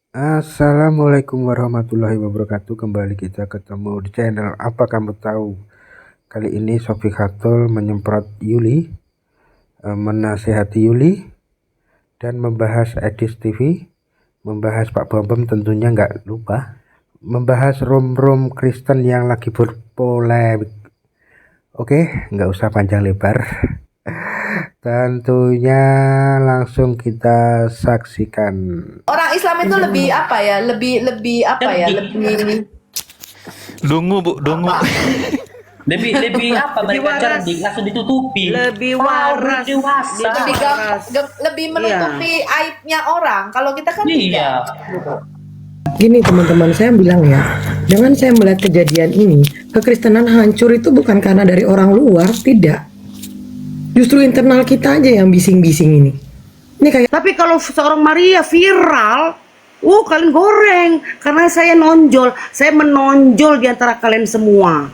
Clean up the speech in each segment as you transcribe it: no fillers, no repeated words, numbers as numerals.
Assalamualaikum warahmatullahi wabarakatuh. Kembali kita ketemu di channel Apa Kamu Tahu. Kali ini Sofi Khatol menyemprot Yuli, menasehati Yuli, dan membahas Edis TV, membahas Pak Bom tentunya nggak lupa, membahas rom-rom Kristen yang lagi berpolemik. Oke, nggak usah panjang lebar. Tentunya langsung kita saksikan. Orang Islam itu lebih apa ya? Lebih apa ya? Lebih Dungu bu, dungu. Lebih apa Lebih mereka waras. cerdik langsung ditutupi. Lebih Tahu, waras. dewasa. lebih Waras. lebih menutupi aibnya orang. Kalau kita kan Iya. tidak. Gini teman-teman, saya bilang ya, dengan saya melihat kejadian ini, kekristenan hancur itu bukan karena dari orang luar, tidak. Justru internal kita aja yang bising-bising ini. Ini kayak Tapi kalau seorang Maria viral, kalian goreng. Karena saya menonjol di antara kalian semua.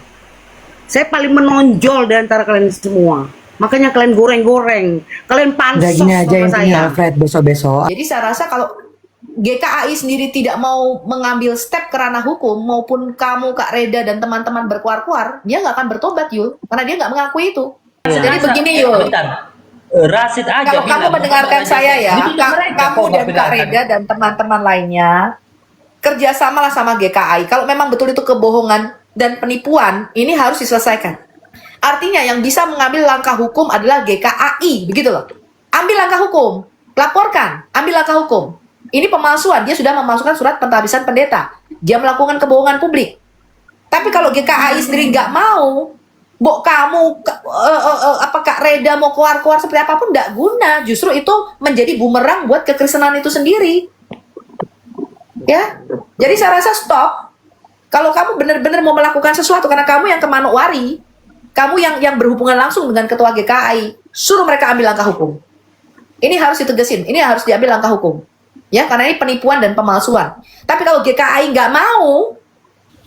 Saya paling menonjol di antara kalian semua. Makanya kalian goreng-goreng. Kalian pansos udah gini aja sama intinya saya. Alfred, besok-besok. Jadi saya rasa kalau GKAI sendiri tidak mau mengambil step ke ranah hukum maupun kamu Kak Reda dan teman-teman berkuar-kuar, dia nggak akan bertobat Yul, karena dia nggak mengakui itu. Jadi begini Yul. Bentar. Rasid aja Kalau kamu bilang, mendengarkan bukan saya aja. ya, Itu mereka kamu kok dan Kak mendengarkan. Reda dan teman-teman lainnya, kerjasamalah sama GKAI. Kalau memang betul itu kebohongan dan penipuan, ini harus diselesaikan. Artinya yang bisa mengambil langkah hukum adalah GKAI, begitu loh. Ambil langkah hukum, laporkan, ambil langkah hukum. Ini pemalsuan, dia sudah memasukkan surat penghabisan pendeta. Dia melakukan kebohongan publik. Tapi kalau GKAI sendiri nggak mau, kamu apa Kak Reda mau keluar-keluar seperti apapun nggak guna. Justru itu menjadi bumerang buat kekristenan itu sendiri. Ya, jadi saya rasa stop. Kalau kamu benar-benar mau melakukan sesuatu karena kamu yang ke Manokwari, kamu yang berhubungan langsung dengan ketua GKAI, suruh mereka ambil langkah hukum. Ini harus ditegesin, ini harus diambil langkah hukum. Ya, karena ini penipuan dan pemalsuan. Tapi kalau GKAI nggak mau,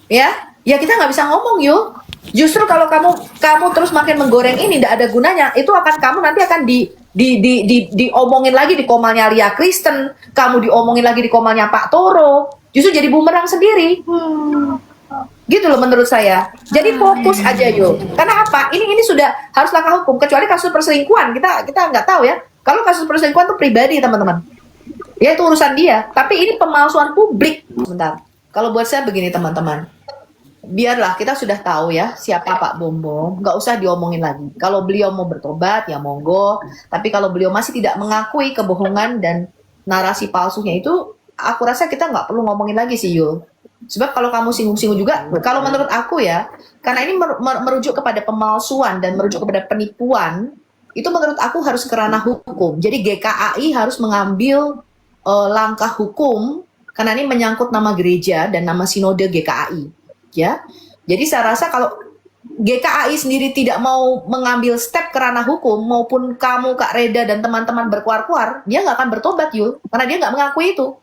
ya kita nggak bisa ngomong yuk. Justru kalau kamu terus makin menggoreng ini tidak ada gunanya, itu kamu nanti akan diomongin lagi di komalnya Lia Kristen, kamu diomongin lagi di komalnya Pak Toro. Justru jadi bumerang sendiri. Gitu loh menurut saya. Jadi fokus aja yuk. Karena apa? Ini sudah harus langkah hukum. Kecuali kasus perselingkuhan, kita nggak tahu ya. Kalau kasus perselingkuhan itu pribadi teman-teman. Ya itu urusan dia. Tapi ini pemalsuan publik. Sebentar. Kalau buat saya begini teman-teman. Biarlah kita sudah tahu ya siapa Pak Bom, nggak usah diomongin lagi. Kalau beliau mau bertobat ya monggo. Tapi kalau beliau masih tidak mengakui kebohongan dan narasi palsunya itu, aku rasa kita nggak perlu ngomongin lagi sih Yul. Sebab kalau kamu singgung-singgung juga, kalau menurut aku ya, karena ini merujuk kepada pemalsuan dan merujuk kepada penipuan, itu menurut aku harus ke ranah hukum. Jadi GKAI harus mengambil langkah hukum karena ini menyangkut nama gereja dan nama sinode GKAI. Ya, jadi saya rasa kalau GKAI sendiri tidak mau mengambil step ke ranah hukum maupun kamu Kak Reda dan teman-teman berkuar-kuar, dia nggak akan bertobat Yul, karena dia nggak mengakui itu.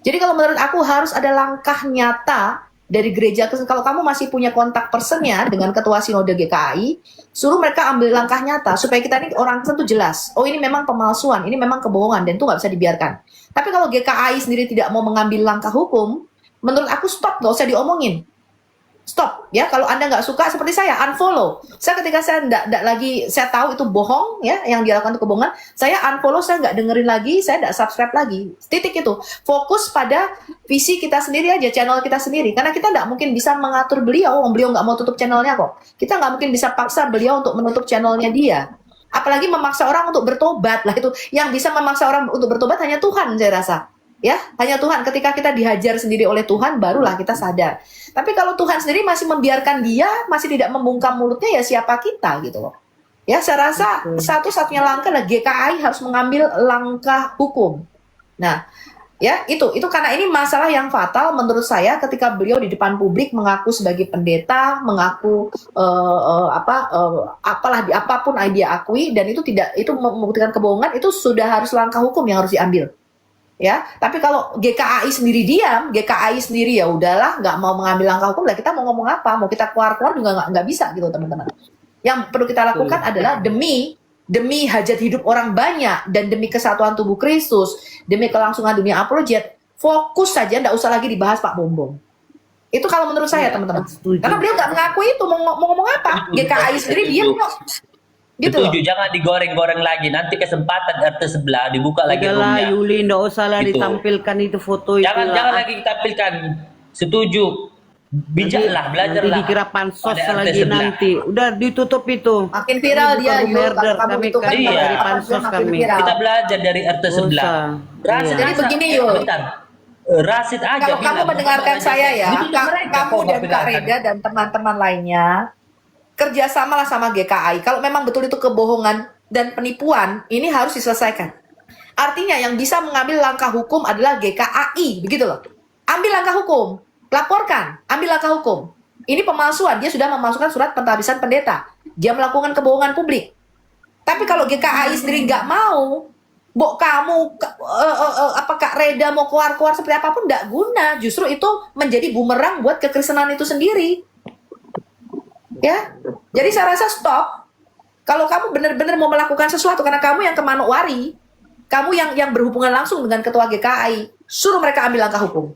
Jadi kalau menurut aku harus ada langkah nyata dari gereja. Kalau kamu masih punya kontak personnya dengan ketua sinode GKAI, suruh mereka ambil langkah nyata supaya kita ini orang tentu jelas. Oh ini memang pemalsuan, ini memang kebohongan dan itu nggak bisa dibiarkan. Tapi kalau GKAI sendiri tidak mau mengambil langkah hukum, menurut aku stop, nggak usah diomongin. Stop ya, kalau Anda nggak suka seperti saya unfollow. Saya ketika saya nggak lagi, saya tahu itu bohong ya, yang dilakukan itu kebohongan, saya unfollow, saya nggak dengerin lagi, saya nggak subscribe lagi. Titik itu. Fokus pada visi kita sendiri aja, channel kita sendiri. Karena kita nggak mungkin bisa mengatur beliau, beliau nggak mau tutup channelnya kok. Kita nggak mungkin bisa paksa beliau untuk menutup channelnya dia. Apalagi memaksa orang untuk bertobat lah itu. Yang bisa memaksa orang untuk bertobat hanya Tuhan saya rasa. Ya, hanya Tuhan. Ketika kita dihajar sendiri oleh Tuhan, barulah kita sadar. Tapi kalau Tuhan sendiri masih membiarkan dia, masih tidak membungkam mulutnya, ya siapa kita gitu loh. Ya, saya rasa satu-satunya langkah adalah GKAI harus mengambil langkah hukum. Nah, ya itu karena ini masalah yang fatal menurut saya ketika beliau di depan publik mengaku sebagai pendeta, mengaku apapun yang dia akui, dan itu membuktikan kebohongan, itu sudah harus langkah hukum yang harus diambil. Ya, tapi kalau GKAI sendiri diam, GKAI sendiri ya udahlah, nggak mau mengambil langkah hukum, lah kita mau ngomong apa? Mau kita keluar juga nggak bisa gitu teman-teman. Yang perlu kita lakukan adalah demi hajat hidup orang banyak dan demi kesatuan tubuh Kristus, demi kelangsungan dunia apologet, fokus saja, nggak usah lagi dibahas Pak Bombong. Itu kalau menurut saya teman-teman. setuju. Karena beliau nggak mengakui itu mau ngomong apa. GKAI sendiri diam kok. Gitu loh. Setuju, jangan digoreng-goreng lagi. Nanti kesempatan RT sebelah dibuka lagi Udahlah roomnya. Yuli, nggak usah lah Gitu. ditampilkan itu foto itu Jangan lah. lagi ditampilkan. Setuju. Bijaklah, belajarlah. Nanti dikira pansos pada RT lagi sebelah. nanti. Udah ditutup itu. Makin viral Ini dia bukan Yul. herder, Kalau kamu kami itu kan kerja Iya. dari apa, pansos dia makin kami. viral. Kita belajar dari RT sebelah. usah. Rasid, Iya. Jadi begini, Yul. Bentar. Rasid aja Kalau kamu bilang, mendengarkan Muhammad saya aja. ya, Itu mereka kamu kok dan Kak bilang. Reda dan teman-teman lainnya, kerjasamalah sama GKAI. Kalau memang betul itu kebohongan dan penipuan, ini harus diselesaikan. Artinya yang bisa mengambil langkah hukum adalah GKAI, begitu loh. Ambil langkah hukum, laporkan, ambil langkah hukum. Ini pemalsuan, dia sudah memasukkan surat penghabisan pendeta. Dia melakukan kebohongan publik. Tapi kalau GKAI sendiri nggak mau, kamu apa Kak Reda mau keluar seperti apapun nggak guna. Justru itu menjadi bumerang buat kekristenan itu sendiri. Ya, jadi saya rasa stop. Kalau kamu benar-benar mau melakukan sesuatu karena kamu yang ke Manokwari, kamu yang berhubungan langsung dengan ketua GKAI, suruh mereka ambil langkah hukum.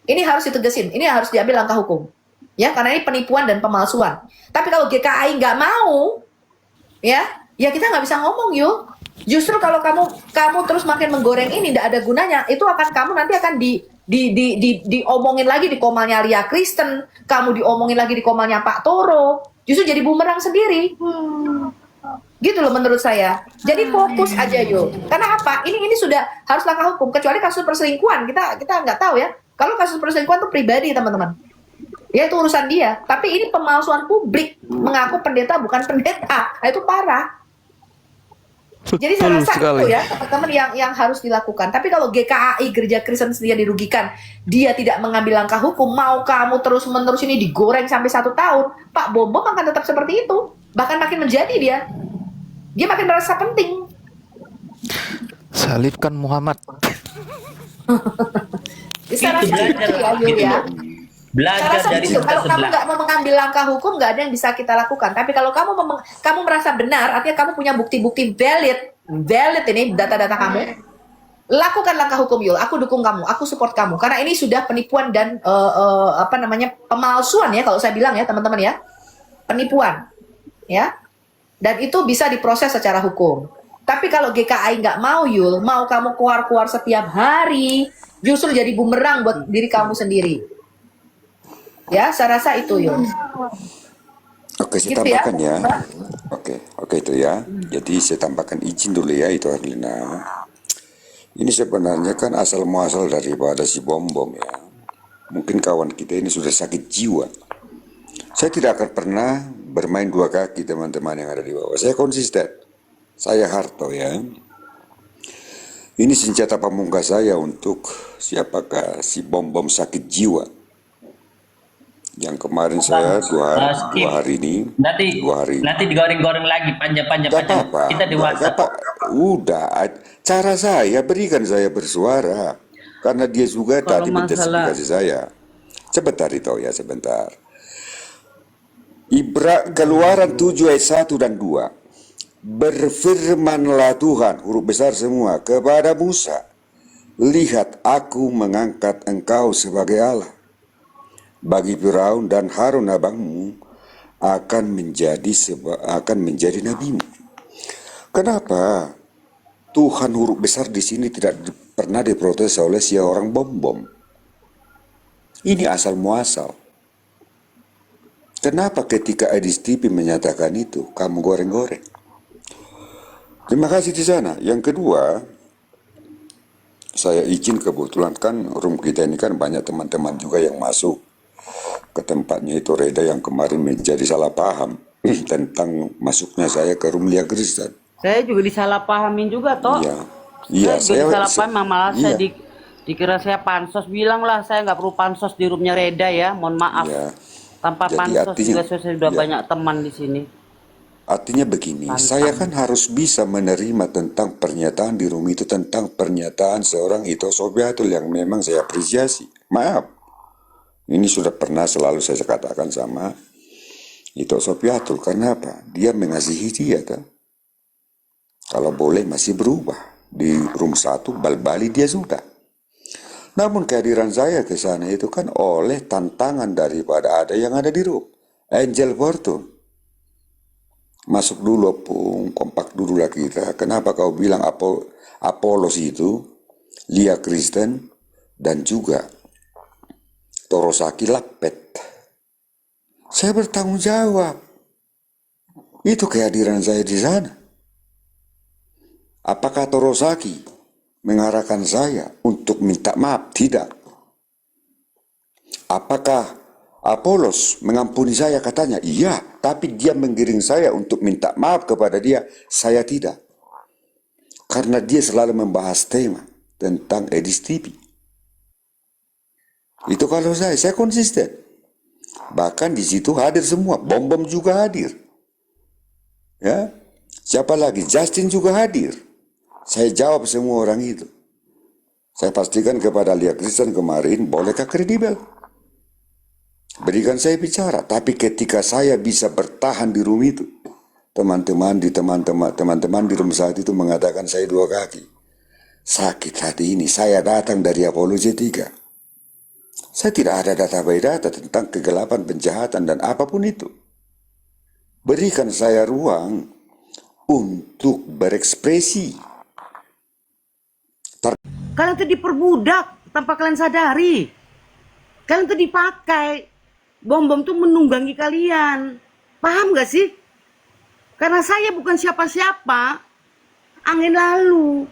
Ini harus ditegesin, ini harus diambil langkah hukum. Ya, karena ini penipuan dan pemalsuan. Tapi kalau GKAI nggak mau, ya kita nggak bisa ngomong yuk. Justru kalau kamu terus makin menggoreng ini tidak ada gunanya, itu kamu nanti akan diomongin lagi di komalnya Lia Kristen, kamu diomongin lagi di komalnya Pak Toro, justru jadi bumerang sendiri. Gitu loh menurut saya. Jadi fokus aja yuk. Karena apa? Ini sudah harus langkah hukum. Kecuali kasus perselingkuhan, kita nggak tahu ya. Kalau kasus perselingkuhan itu pribadi teman-teman. Ya itu urusan dia. Tapi ini pemalsuan publik, mengaku pendeta bukan pendeta. Nah, itu parah. Jadi saya Betul rasa sekali. itu ya teman-teman yang harus dilakukan. Tapi kalau GKAI Gereja Kristen sendiri dirugikan, dia tidak mengambil langkah hukum, mau kamu terus-menerus ini digoreng sampai 1 tahun, Pak Bombong akan tetap seperti itu. Bahkan makin menjadi dia. Dia makin merasa penting. Salibkan Muhammad. Saya Itu rasa belajar itu ya, Yul gitu ya. loh. Saya Belajar rasa dari begitu. RT Kalau kamu sebelah. nggak mau mengambil langkah hukum, nggak ada yang bisa kita lakukan. Tapi kalau kamu merasa benar, artinya kamu punya bukti-bukti valid ini data-data kamu, lakukan langkah hukum Yul. Aku dukung kamu, aku support kamu. Karena ini sudah penipuan dan pemalsuan ya, kalau saya bilang ya teman-teman ya, penipuan, ya. Dan itu bisa diproses secara hukum. Tapi kalau GKAI nggak mau Yul, mau kamu keluar setiap hari, justru jadi bumerang buat diri kamu sendiri. Ya, saya rasa itu Yul. Oke, saya Gitu ya. tambahkan ya. Oke itu ya. Jadi saya tambahkan izin dulu ya itu Arlina. Ini sebenarnya kan asal muasal daripada si bom ya. Mungkin kawan kita ini sudah sakit jiwa. Saya tidak akan pernah bermain 2 kaki teman-teman yang ada di bawah. Saya konsisten. Saya Harto ya. Ini senjata pamungkas saya untuk siapakah si bom sakit jiwa. Yang kemarin saya Skip. 2 hari ini. Nanti 2 hari. nanti digoreng-goreng lagi panjang-panjang. Gak apa-apa. Kita di WhatsApp. Gak apa- Udah, cara saya berikan saya bersuara. Karena dia juga Kalau tadi masalah- menjustifikasi saya. Sebentar itu ya, sebentar. Keluaran 7 ayat 1 dan 2. Berfirmanlah Tuhan, huruf besar semua, kepada Musa. Lihat, aku mengangkat engkau sebagai Allah. Bagi Firaun dan Harun abangmu akan menjadi nabimu. Kenapa Tuhan huruf besar di sini tidak pernah diprotes oleh si orang bom? Ini asal muasal. Kenapa ketika Edis TV menyatakan itu kamu goreng-goreng? Terima kasih di sana. Yang kedua, saya izin kebetulan kan room kita ini kan banyak teman-teman juga yang masuk ke tempatnya itu Reda yang kemarin menjadi salah paham tentang masuknya saya ke room Lia Kristen. Saya juga disalahpahamin juga toh. Iya, Saya juga disalahpaham, malah saya iya. dikira saya pansos. Bilang lah saya nggak perlu pansos di roomnya Reda ya. Mohon maaf. Iya. Tanpa Jadi pansos artinya- juga saya sudah iya. banyak teman di sini. Artinya begini, Pantang. saya kan harus bisa menerima tentang pernyataan di room itu, tentang pernyataan seorang Ito Sobiatul yang memang saya apresiasi. Maaf, ini sudah pernah selalu saya katakan sama Ito Sobiatul. Karena apa? Dia mengasihi dia kan. Kalau boleh masih berubah. Di room 1 bal-bali dia sudah. Namun kehadiran saya ke sana itu kan oleh tantangan daripada ada yang ada di Rom. Angel Fortune. Masuk dulu Opung, kompak dulu lah kita. Kenapa kau bilang Apolos itu, Lia Kristen, dan juga Torosaki Lapet. Saya bertanggung jawab. Itu kehadiran saya di sana. Apakah Torosaki mengarahkan saya untuk minta maaf? Tidak. Apakah Apolos mengampuni saya? Katanya, iya. Tapi dia menggiring saya untuk minta maaf kepada dia. Saya tidak. Karena dia selalu membahas tema tentang Edis TV. Itu kalau saya konsisten. Bahkan di situ hadir semua. Bom juga hadir. Ya, siapa lagi? Justin juga hadir. Saya jawab semua orang itu. Saya pastikan kepada Lia Kristen kemarin, bolehkah kredibel? Berikan saya bicara. Tapi ketika saya bisa bertahan di room itu, teman-teman di room saat itu mengatakan saya 2 kaki. Sakit hati ini. Saya datang dari Apologia 3. Saya tidak ada data by data tentang kegelapan, penjahatan, dan apapun itu. Berikan saya ruang untuk berekspresi. Kalian tuh diperbudak tanpa kalian sadari. Kalian tuh dipakai. Bom-bom tuh menunggangi kalian. Paham gak sih? Karena saya bukan siapa-siapa. Angin lalu.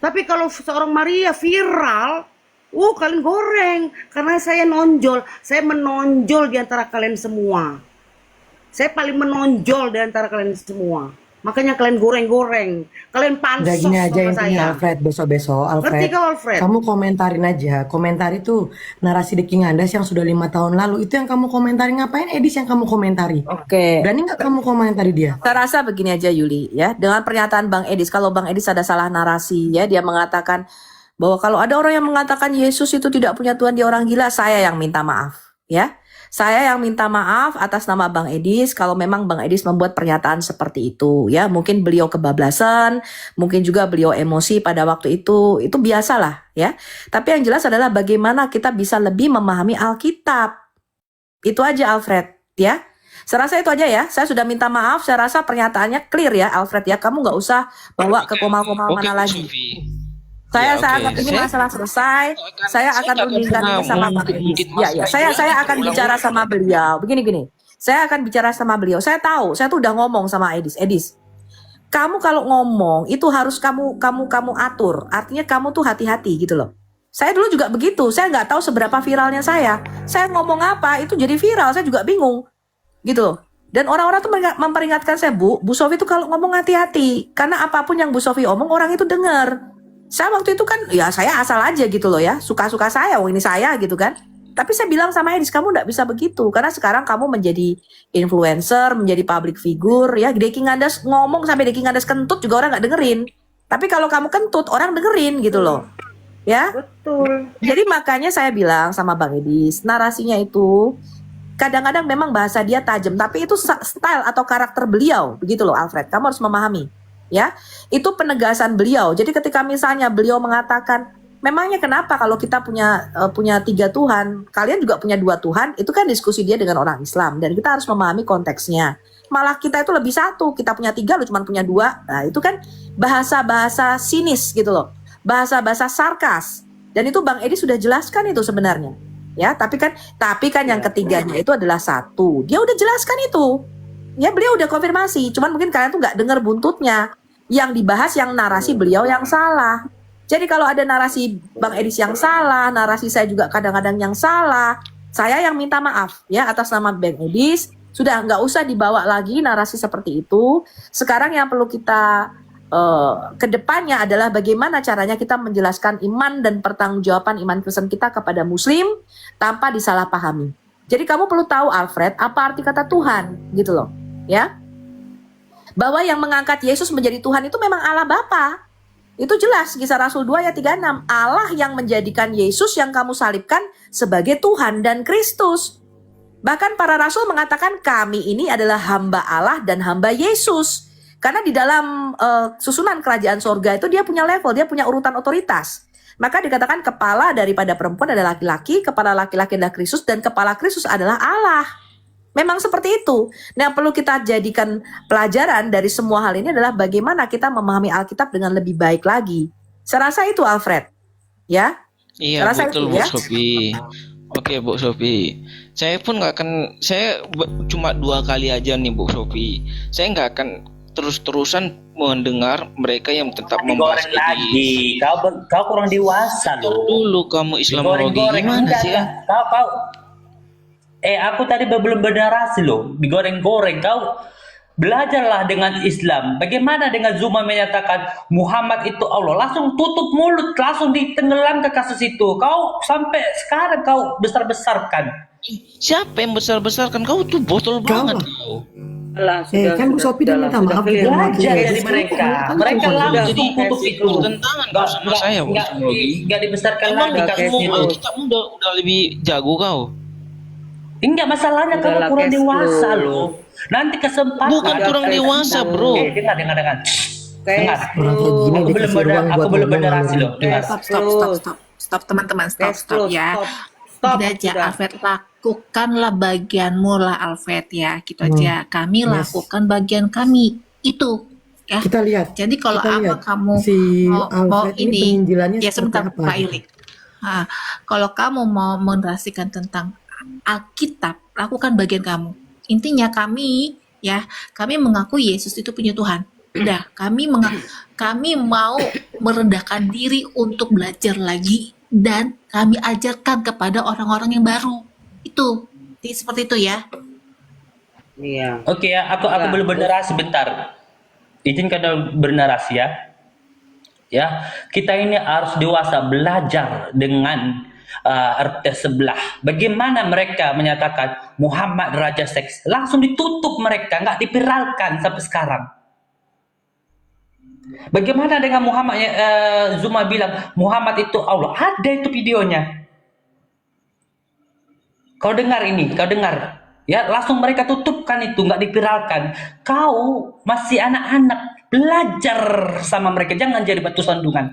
Tapi kalau seorang Maria viral, kalian goreng. Karena saya nonjol. Saya menonjol di antara kalian semua. Saya paling menonjol di antara kalian semua. Makanya kalian goreng-goreng. Kalian pansos Udah gini aja sama intinya saya. Alfred, besok-besok Ngerti Alfred, kau Alfred? kamu komentarin aja. Komentari tuh narasi The King Andas yang sudah 5 tahun lalu. Itu yang kamu komentari. Ngapain Edis yang kamu komentari? Oke. Berani nggak kamu komentari dia? Saya rasa begini aja Yuli ya, dengan pernyataan Bang Edis, kalau Bang Edis ada salah narasi ya, dia mengatakan bahwa kalau ada orang yang mengatakan Yesus itu tidak punya Tuhan, dia orang gila, saya yang minta maaf ya. Saya yang minta maaf atas nama Bang Edis kalau memang Bang Edis membuat pernyataan seperti itu ya. Mungkin beliau kebablasan, mungkin juga beliau emosi pada waktu itu biasalah ya. Tapi yang jelas adalah bagaimana kita bisa lebih memahami Alkitab. Itu aja Alfred ya. Saya rasa itu aja ya. Saya sudah minta maaf. Saya rasa pernyataannya clear ya, Alfred ya. Kamu nggak usah bawa ke komal-komal mana lagi. Saya anggap ini masalah selesai. Saya akan rundingkan ini sama Bang Edis. Ya. Saya akan bicara sama beliau. Begini. Saya akan bicara sama beliau. Saya tahu. Saya tuh udah ngomong sama Edis. Edis, kamu kalau ngomong itu harus kamu atur. Artinya kamu tuh hati-hati gitu loh. Saya dulu juga begitu. Saya nggak tahu seberapa viralnya saya. Saya ngomong apa itu jadi viral. Saya juga bingung. Gitu. Dan orang-orang tuh memperingatkan saya, Bu Sofi tuh kalau ngomong hati-hati. Karena apapun yang Bu Sofi omong, orang itu dengar. Saya waktu itu kan, ya saya asal aja gitu loh ya. Suka-suka saya, ini saya gitu kan. Tapi saya bilang sama Edis, kamu gak bisa begitu. Karena sekarang kamu menjadi influencer, menjadi public figure ya. The King Andas ngomong sampai The King Andas kentut juga orang gak dengerin. Tapi kalau kamu kentut, orang dengerin gitu loh. Ya. Betul. Jadi makanya saya bilang sama Bang Edis, narasinya itu kadang-kadang memang bahasa dia tajam, tapi itu style atau karakter beliau, begitu loh Alfred. Kamu harus memahami, ya. Itu penegasan beliau. Jadi ketika misalnya beliau mengatakan, memangnya kenapa kalau kita punya 3 Tuhan, kalian juga punya 2 Tuhan, itu kan diskusi dia dengan orang Islam, dan kita harus memahami konteksnya. Malah kita itu lebih 1, kita punya 3, lu cuma punya 2. Nah itu kan bahasa-bahasa sinis gitu loh, bahasa-bahasa sarkas. Dan itu Bang Edi sudah jelaskan itu sebenarnya. Ya, tapi kan yang ketiganya itu adalah 1. Dia udah jelaskan itu. Ya, beliau udah konfirmasi. Cuman mungkin kalian tuh nggak dengar buntutnya. Yang dibahas yang narasi beliau yang salah. Jadi kalau ada narasi Bang Edis yang salah, narasi saya juga kadang-kadang yang salah, saya yang minta maaf ya atas nama Bang Edis. Sudah nggak usah dibawa lagi narasi seperti itu. Sekarang yang perlu kita kedepannya adalah bagaimana caranya kita menjelaskan iman dan pertanggungjawaban iman Kristen kita kepada Muslim tanpa disalahpahami. Jadi kamu perlu tahu Alfred, apa arti kata Tuhan gitu loh, ya. Bahwa yang mengangkat Yesus menjadi Tuhan itu memang Allah Bapa. Itu jelas Kisah Rasul 2 ayat 36. Allah yang menjadikan Yesus yang kamu salibkan sebagai Tuhan dan Kristus. Bahkan para rasul mengatakan kami ini adalah hamba Allah dan hamba Yesus. Karena di dalam susunan kerajaan sorga itu dia punya level, dia punya urutan otoritas. Maka dikatakan kepala daripada perempuan adalah laki-laki, kepala laki-laki adalah Kristus, dan kepala Kristus adalah Allah. Memang seperti itu. Nah, yang perlu kita jadikan pelajaran dari semua hal ini adalah bagaimana kita memahami Alkitab dengan lebih baik lagi. Saya rasa itu, Alfred. Ya? Iya, Saya rasa betul itu, Bu ya. Sofi. Oke Bu Sofi, saya pun nggak akan, cuma 2 kali aja nih Bu Sofi. Saya nggak akan terus-terusan mendengar mereka yang tetap membahas Digoreng lagi. Kau kurang dewasa loh. Dulu kamu Islamologi Digoreng-goreng. gimana Enggak, sih ya? enggak. Kau. Aku tadi belum bernarasi loh. Digoreng-goreng. Kau belajarlah dengan Islam. Bagaimana dengan Zuma menyatakan Muhammad itu Allah? Langsung tutup mulut, langsung ditenggelam ke kasus itu. Kau sampai sekarang kau besar-besarkan. Siapa yang besar-besarkan? Kau tuh botol banget kau. Alah, kan Bu Sofi udah minta maaf juga sama Belajar kita. dari mereka. Kan Mereka cuma langsung jadi tutup itu. bertentangan kau sama saya Bu Islamologi. Enggak dibesarkan Emang lagi kita kasus itu. udah lebih jago kau. Enggak, masalahnya kamu Udahlah, kurang cash dewasa flow. loh. Nanti kesempatan. Bukan kurang dewasa bro. Dengar. Dengar. Orang kayak gini Aku belum dikasih ruang aku buat belum ngomong bernarasi loh. Dengar. Stop teman-teman, stop ya. Stop, Gitu aja, udah. Alfred, lakukanlah bagianmu lah, Alfred ya, gitu aja. Kami Yes. lakukan bagian kami itu, ya. Kita lihat. Jadi kalau Kita apa lihat kamu si mau Alfred ini penginjilannya ya seperti sebentar apa? Pak Ili. Kalau kamu mau menarasikan tentang Alkitab, lakukan bagian kamu. Intinya kami mengaku Yesus itu punya Tuhan. Udah, kami mau merendahkan diri untuk belajar lagi dan kami ajarkan kepada orang-orang yang baru. Itu, seperti itu ya. Iya. Oke ya, aku belum bernarasi bentar. Izinkan bernarasi ya. Ya, kita ini harus dewasa belajar dengan RT sebelah. Bagaimana mereka menyatakan Muhammad Raja Seks? Langsung ditutup mereka, nggak dipiralkan sampai sekarang. Bagaimana dengan Muhammad? Zuma bilang Muhammad itu Allah. Ada itu videonya. Kau dengar ini, kau dengar. Ya, langsung mereka tutupkan itu, nggak dipiralkan. Kau masih anak-anak, belajar sama mereka, jangan jadi batu sandungan.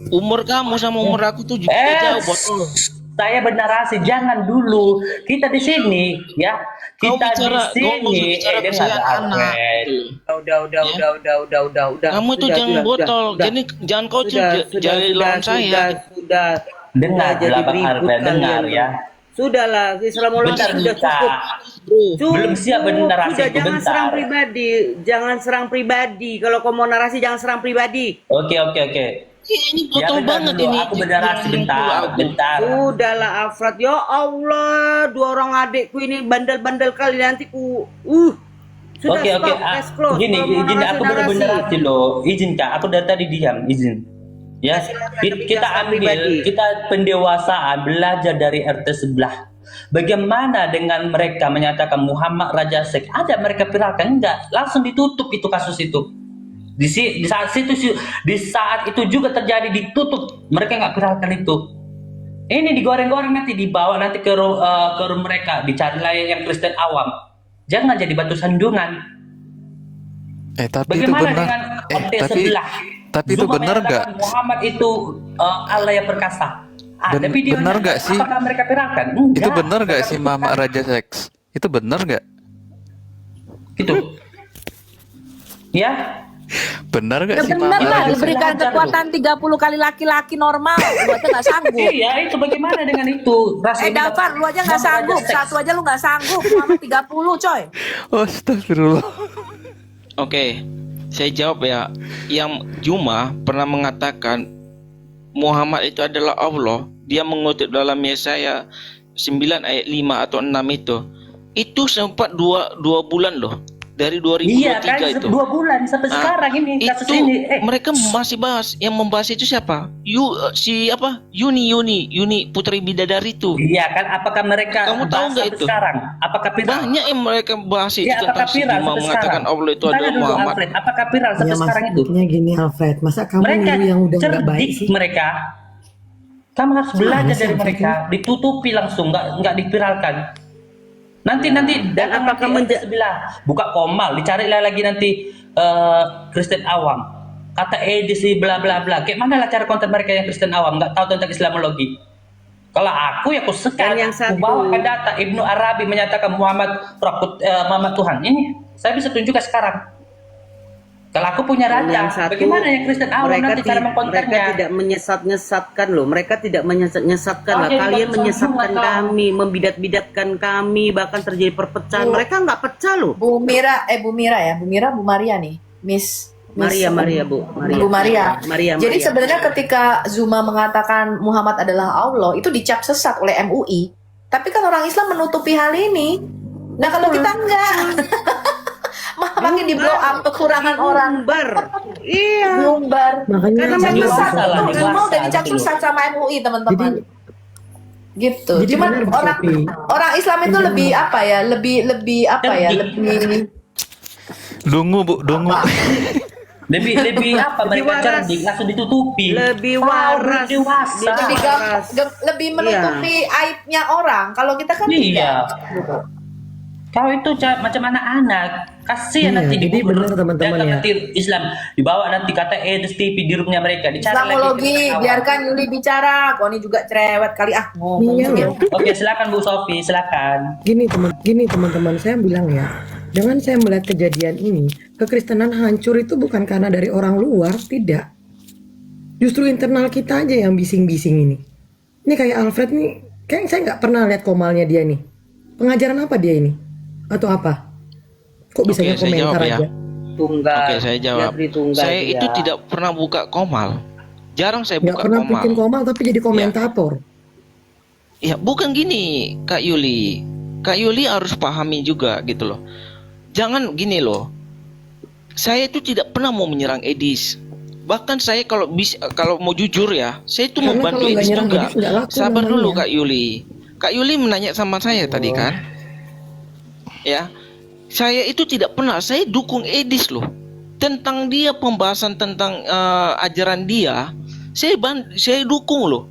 Umur kamu sama umur aku tuh juga jauh botol. Saya bernarasi, jangan dulu. Kita di sini, ya. Kau Kita bicara- di kau sini. bicara dengar, kesian anak. Alfred. Udah. Kamu tuh Sudah, jangan sudah, botol. sudah. Jadi jangan kau tuh Sudah, jadi lawan saya. Sudah. Dengar, Jadi Bang berikut Alfred, dengar kalian. ya. Sudahlah, Islamologi Bentar, sudah bentar. cukup. Belum siap bernarasi Sudah, itu, jangan bentar. serang pribadi. Jangan serang pribadi. Kalau kau mau narasi jangan serang pribadi. Oke. Ini Ya, botol bentar banget dulu. ini. Aku bernarasi bentar. Sudahlah Alfred. Ya Allah, 2 orang adikku ini bandel-bandel kali nanti ku. Sudah Oke. stop, case close. Gini, Kalau mau izin aku belum narasi-narasi. bernarasi loh. Izin Kak, aku dari tadi diam, izin. Ya, kita ambil, kita pendewasaan belajar dari RT sebelah. Bagaimana dengan mereka menyatakan Muhammad Raja Seks? Ada mereka viralkan? Enggak, langsung ditutup itu kasus itu. Di saat itu juga terjadi, ditutup. Mereka nggak viralkan itu. Ini digoreng-goreng nanti dibawa nanti ke room mereka, dicari lain yang Kristen awam. Jangan jadi batu sandungan. Tapi Bagaimana dengan RT sebelah? Tapi itu Zuma benar menyatakan nggak? Muhammad itu Allah yang perkasa. Ada videonya. benar nggak sih? Apakah mereka viralkan? Itu Enggak. benar nggak Mereka sih viralkan. Mama Raja Seks? Itu benar nggak? Gitu. Ya. Benar nggak Ya sih benar Mama lah, Raja Seks? diberikan Belajar kekuatan 30 kali laki-laki normal. Lu aja nggak sanggup. Iya, itu bagaimana dengan itu? Dafar, lu aja nggak sanggup. Satu aja lu nggak sanggup. Muhammad 30 coy. Astagfirullah. Oke, saya jawab ya. Yang Juma pernah mengatakan Muhammad itu adalah Allah. Dia mengutip dalam Yesaya 9 ayat 5 atau 6 itu. Itu sempat 2 bulan loh. Dari 2023 Iya kan, itu. 2 bulan sampai sekarang ini kasus Itu ini. mereka masih bahas. Yang membahas itu siapa? Yuni Putri Bidadari itu. Iya kan, apakah mereka Kamu tahu bahas nggak sampai itu? sekarang? Apakah viral? Banyak yang mereka bahas itu Ya, tentang apakah si viral Juma sampai mengatakan sekarang? Allah itu Tanya adalah dulu, Muhammad. Alfred, apakah viral Ya sampai sekarang itu? maksudnya gini Alfred, masa kamu Mereka dulu yang udah nggak baik cerdik sih? mereka. Kamu harus belajar sih, dari Alfred? mereka, ditutupi langsung, nggak dipiralkan. Nanti Dan datang apakah nanti sebelah buka komal, dicari lagi nanti Kristen awam. kata edis bla bla bla. Kayak mana lah cara konten mereka yang Kristen awam nggak tahu tentang Islamologi? Kalau aku ya aku sekat, Dan yang aku satu- bawakan data Ibnu Arabi menyatakan Muhammad Muhammad Tuhan. Ini saya bisa tunjukkan sekarang. Kalau aku punya Dan yang data, satu, bagaimana yang Kristen awam nanti cara mereka mengkontennya? tidak menyesatkan loh. Mereka tidak menyesatkan Oh, lah. jadi Kalian bagus menyesatkan juga, Kak. kami, membidat-bidatkan kami, bahkan terjadi perpecahan. Bu- Mereka nggak pecah loh. Bu Mira ya, Bu Maria nih, Miss Maria, Bu Maria. Jadi sebenarnya ketika Zuma mengatakan Muhammad adalah Allah, itu dicap sesat oleh MUI. Tapi kan orang Islam menutupi hal ini. Nah kalau kita enggak, makin di blow up kekurangan orang. Umbar. Iya. Diumbar. Makanya Karena jadi memang dewasa sesat lah, tuh, Zuma dewasa udah dicap gitu loh. sesat sama MUI teman-teman. Gitu. Jadi Cuman benar, Bu orang Sophie. orang Islam itu lebih apa ya? Lebih lebih Dungu Bu, dungu. Lebih apa Lebih mereka waras. cerdik langsung ditutupi. Lebih Tahu, waras. dewasa. lebih menutupi aibnya orang. Kalau kita kan Iya. tidak. Kau itu macam anak-anak. Kasihan Iya, nanti jadi dibunuh. benar, teman-teman, Dan ya. nanti Islam dibawa nanti kata Edis TV di rumahnya mereka. Dicari lagi Islamologi, Kristen awam. biarkan Yuli bicara. Kau ini juga cerewet kali ngomong Iya, sendiri. loh. Oke, silakan Bu Sofi, silakan. Gini teman-teman, saya bilang ya, dengan saya melihat kejadian ini, kekristenan hancur itu bukan karena dari orang luar, tidak. Justru internal kita aja yang bising-bising ini. Ini kayak Alfred nih, kayak saya nggak pernah lihat komalnya dia nih. Pengajaran apa dia ini? Atau apa? Kok bisa Oke, saya komentar jawab ya. aja? Tunggal. Oke, saya jawab. Dia tunggal Saya dia. itu tidak pernah buka komal. Jarang saya Nggak buka pernah komal. bikin komal tapi jadi komentator. Ya, bukan gini, Kak Yuli. Kak Yuli harus pahami juga gitu loh. Jangan gini loh. Saya itu tidak pernah mau menyerang Edis. Bahkan saya kalau mau jujur ya, saya itu Karena membantu kalau nggak Edis nyerang juga. Edis, nggak laku Sabar namanya. dulu Kak Yuli. Kak Yuli menanya sama saya tadi kan. Ya. Saya itu tidak pernah, saya dukung Edis loh. Tentang dia pembahasan tentang ajaran dia, saya dukung loh.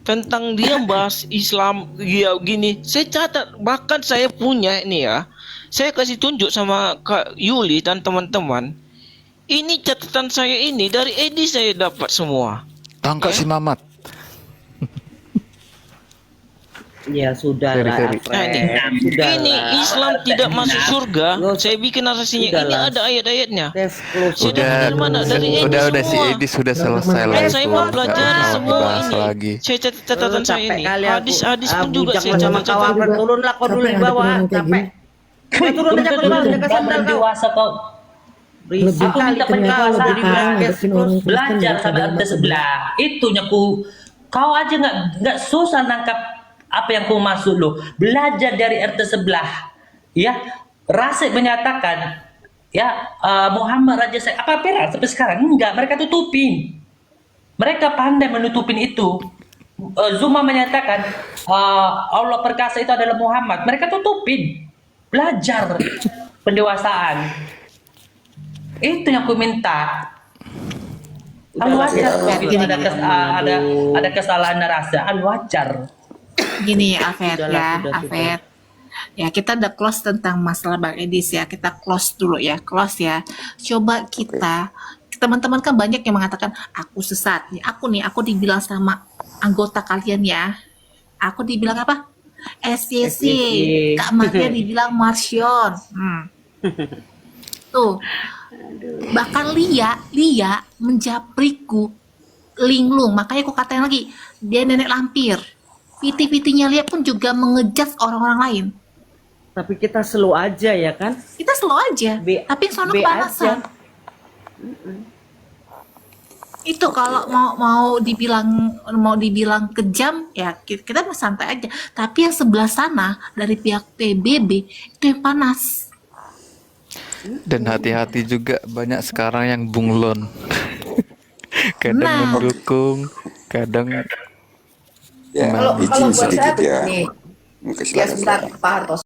Tentang dia bahas Islam ya gini, saya catat, bahkan saya punya ini ya. Saya kasih tunjuk sama Kak Yuli dan teman-teman. Ini catatan saya ini dari Edis saya dapat semua. Tangkap si Mamat. Ya sudah lah, Ferry. Alfred. Nah, ini Sudahlah. Islam tidak masuk surga. Nggak usah. Saya bikin narasinya. Ini Sudahlah. ada ayat-ayatnya. Tes close. Saya dapat dari mana? Dari Edis udah si semua. Edis sudah selesai lah Dan itu. saya mau Nggak pelajari usah semua dibahas ini. lagi. Saya catatan saya Capek ini. kali aku. Hadis pun juga Bujang saya lah sama catat. kau, Alfred. Turunlah kau dulu Capek di ada bawah. penorang kayak Capek. gini. Turun aja kau di bawah, jaga sandal kau. Dewasa kau. Berisik Lebih kali minta ternyata penjelasan lebih di berat. ngadepin orang Kristen Belajar daripada sama umat ente sebelah. Itu nyaku. Kau aja nggak susah nangkap apa yang kau maksud lo. Belajar dari RT sebelah. Ya, Rasid menyatakan ya Muhammad Raja saya apa viral sampai sekarang enggak, mereka tutupin. Mereka pandai menutupin itu. Zuma menyatakan Allah perkasa itu adalah Muhammad. Mereka tutupin. Belajar pendewasaan. Itu yang ku minta. Wajar kok gitu ada kesalahan narasi. Wajar. Gini ya Afet Sudahlah, ya, sudah. Afet. Ya kita udah close tentang masalah Bang Edis ya. Kita close dulu ya, close ya. Coba kita, teman-teman kan banyak yang mengatakan aku sesat. Aku dibilang sama anggota kalian ya. Aku dibilang apa? SYC. Kak Maria dibilang Marsion. Tuh. Bahkan Lia menjapriku linglung. Makanya aku katain lagi, dia nenek lampir. Piti-pitinya Lia pun juga mengejat orang-orang lain. Tapi kita slow aja ya kan? Kita slow aja. Tapi yang sono B kepanasan. aja. Itu kalau mau dibilang kejam ya kita mah santai aja. Tapi yang sebelah sana dari pihak PBB itu yang panas. Dan hati-hati juga banyak sekarang yang bunglon. Kadang Nah. mendukung, kadang Ya, Kalau izin buat saya sedikit ya. begini, Oke, ya silakan. sebentar Pak Hartos.